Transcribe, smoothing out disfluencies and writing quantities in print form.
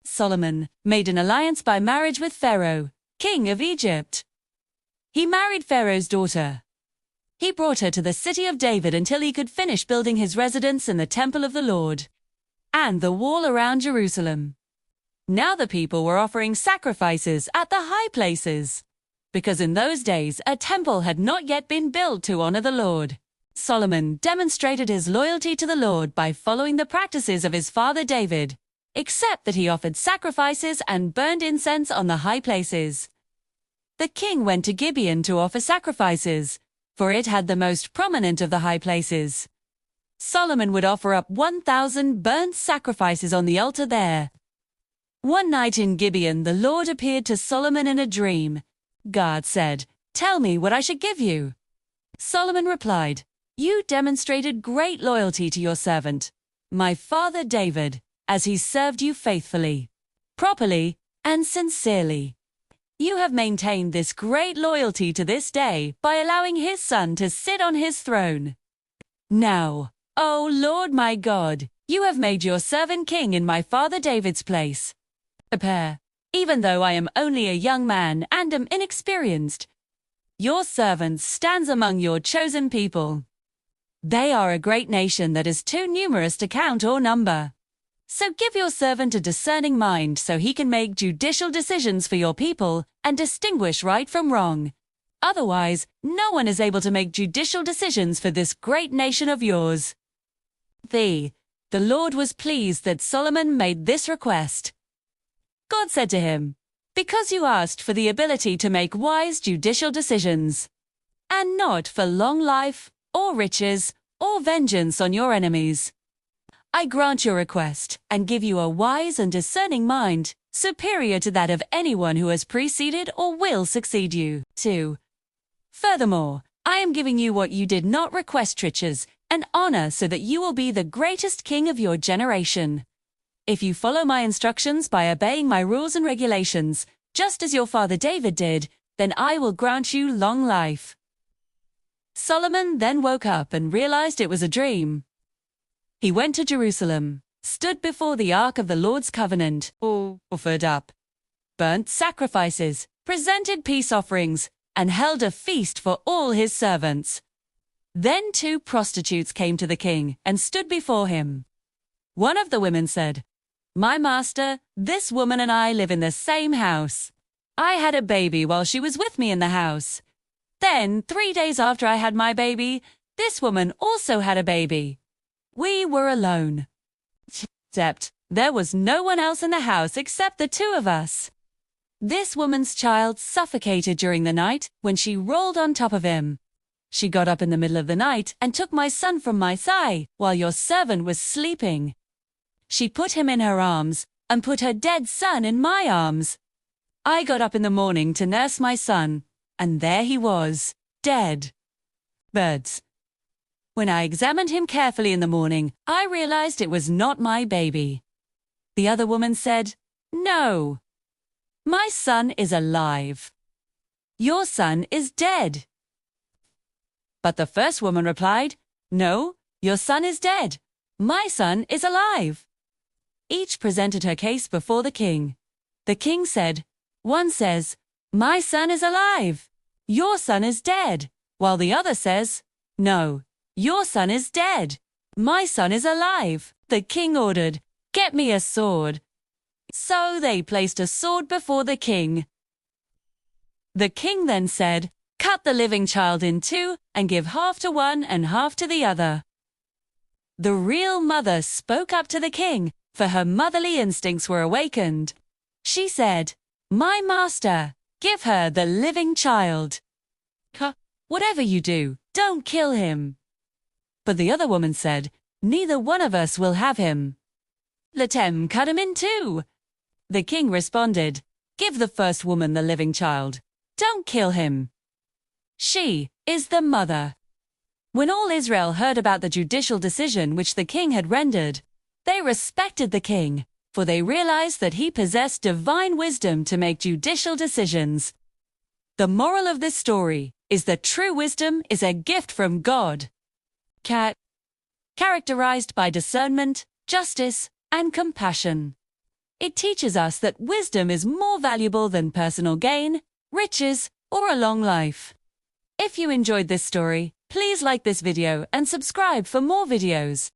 Solomon made an alliance by marriage with Pharaoh, king of Egypt. He married Pharaoh's daughter. He brought her to the city of David until he could finish building his residence in the temple of the Lord and the wall around Jerusalem. Now the people were offering sacrifices at the high places, because in those days a temple had not yet been built to honor the Lord. Solomon demonstrated his loyalty to the Lord by following the practices of his father David, except that he offered sacrifices and burned incense on the high places. The king went to Gibeon to offer sacrifices, for it had the most prominent of the high places. Solomon would offer up 1,000 burnt sacrifices on the altar there. One night in Gibeon, the Lord appeared to Solomon in a dream. God said, "Tell me what I should give you." Solomon replied, "You demonstrated great loyalty to your servant, my father David, as he served you faithfully, properly, and sincerely. You have maintained this great loyalty to this day by allowing his son to sit on his throne. Now, O Lord my God, you have made your servant king in my father David's place. Even though I am only a young man and am inexperienced, your servant stands among your chosen people. They are a great nation that is too numerous to count or number. So give your servant a discerning mind so he can make judicial decisions for your people and distinguish right from wrong. Otherwise, no one is able to make judicial decisions for this great nation of yours." The Lord was pleased that Solomon made this request. God said to him, "Because you asked for the ability to make wise judicial decisions, and not for long life, or riches, or vengeance on your enemies, I grant your request and give you a wise and discerning mind, superior to that of anyone who has preceded or will succeed you. 2. Furthermore, I am giving you what you did not request, riches and honor, so that you will be the greatest king of your generation. If you follow my instructions by obeying my rules and regulations, just as your father David did, then I will grant you long life." Solomon then woke up and realized it was a dream. He went to Jerusalem, stood before the Ark of the Lord's covenant, offered up burnt sacrifices, presented peace offerings, and held a feast for all his servants. Then 2 prostitutes came to the king and stood before him. One of the women said, "My master, this woman and I live in the same house. I had a baby while she was with me in the house. Then, 3 days after I had my baby, this woman also had a baby. We were alone. Except there was no one else in the house except the 2 of us. This woman's child suffocated during the night when she rolled on top of him. She got up in the middle of the night and took my son from my thigh while your servant was sleeping. She put him in her arms and put her dead son in my arms. I got up in the morning to nurse my son, and there he was, dead. Birds. When I examined him carefully in the morning, I realized it was not my baby." The other woman said, "No, my son is alive. Your son is dead." But the first woman replied, "No, your son is dead. My son is alive." Each presented her case before the king. The king said, "One says, 'My son is alive. Your son is dead,' while the other says, 'No, your son is dead. My son is alive.'" The king ordered, "Get me a sword." So they placed a sword before the king. The king then said, "Cut the living child in 2 and give half to one and half to the other." The real mother spoke up to the king, for her motherly instincts were awakened. She said, "My master, give her the living child. Whatever you do, don't kill him." But the other woman said, "Neither one of us will have him. Let him cut him in 2. The king responded, "Give the first woman the living child. Don't kill him. She is the mother." When all Israel heard about the judicial decision which the king had rendered, they respected the king, for they realized that he possessed divine wisdom to make judicial decisions. The moral of this story is that true wisdom is a gift from God, characterized by discernment, justice, and compassion. It teaches us that wisdom is more valuable than personal gain, riches, or a long life. If you enjoyed this story, please like this video and subscribe for more videos.